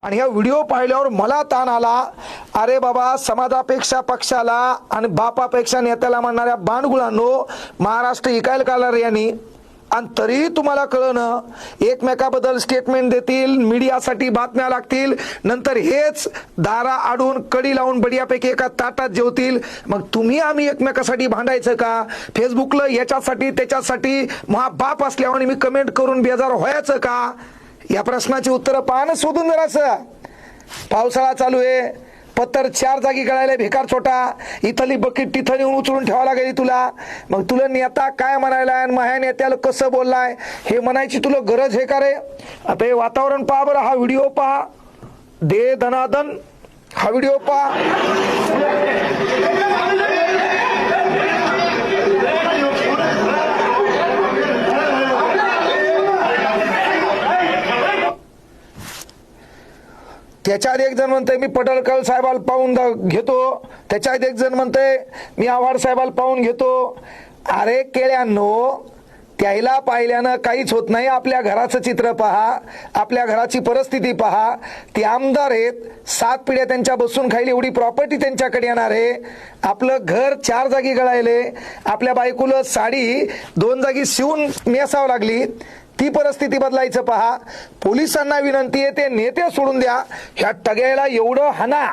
आणि हा व्हिडिओ पाहिल्यावर मला ताण आला. अरे बाबा, समाजापेक्षा पक्षाला आणि बापापेक्षा नेत्याला म्हणणाऱ्या बांडगुळांनो, महाराष्ट्र इकायला काला रे यांनी. आणि तरी तुम्हाला कळणं, एकमेकाबद्दल स्टेटमेंट देतील, मीडियासाठी बातम्या लागतील, नंतर हेच दारा आडून कडी लावून बडियापैकी एका ताटात जेवतील. मग तुम्ही आम्ही एकमेकासाठी भांडायचं का? फेसबुकला याच्यासाठी त्याच्यासाठी बाप असल्यावर मी कमेंट करून बेजार व्हायचं का? या प्रश्नाची उत्तरं पाहणं शोधून जरासं. पावसाळा चालू आहे, पत्तर 4 जागी गळायला भिकार छोटा, इथली बकेट तिथं नेऊन उचलून ठेवा लागेल तुला. मग तुला नेता काय म्हणायला आणि माझ्या नेत्याला कसं बोललाय हे म्हणायची तुला गरज आहे का रे? आता हे वातावरण पहा बरं, हा व्हिडिओ पहा, दे धनादन, हा व्हिडिओ पहा. त्याच्यात एक जण म्हणतंय मी पडळकर साहेबाला पाहून घेतो, त्याच्यात एक जण म्हणतंय मी आव्हाड साहेबाला पाहून घेतो. अरे केळ्यांनो, त्याला पाहिल्यानं काहीच होत नाही. आपल्या घराचं चित्र पहा, आपल्या घराची परिस्थिती पहा. ते आमदार आहेत, 7 पिढ्या त्यांच्या बसून खायला एवढी प्रॉपर्टी त्यांच्याकडे येणार आहे. आपलं घर 4 जागी गळायले, आपल्या बायकोला साडी 2 जागी शिवून नेसावं लागली. ती परिस्थिती बदलायचं पहा. पोलिसांना विनंती आहे, ते नेते सोडून द्या, ह्या टग्याला एवढं हाना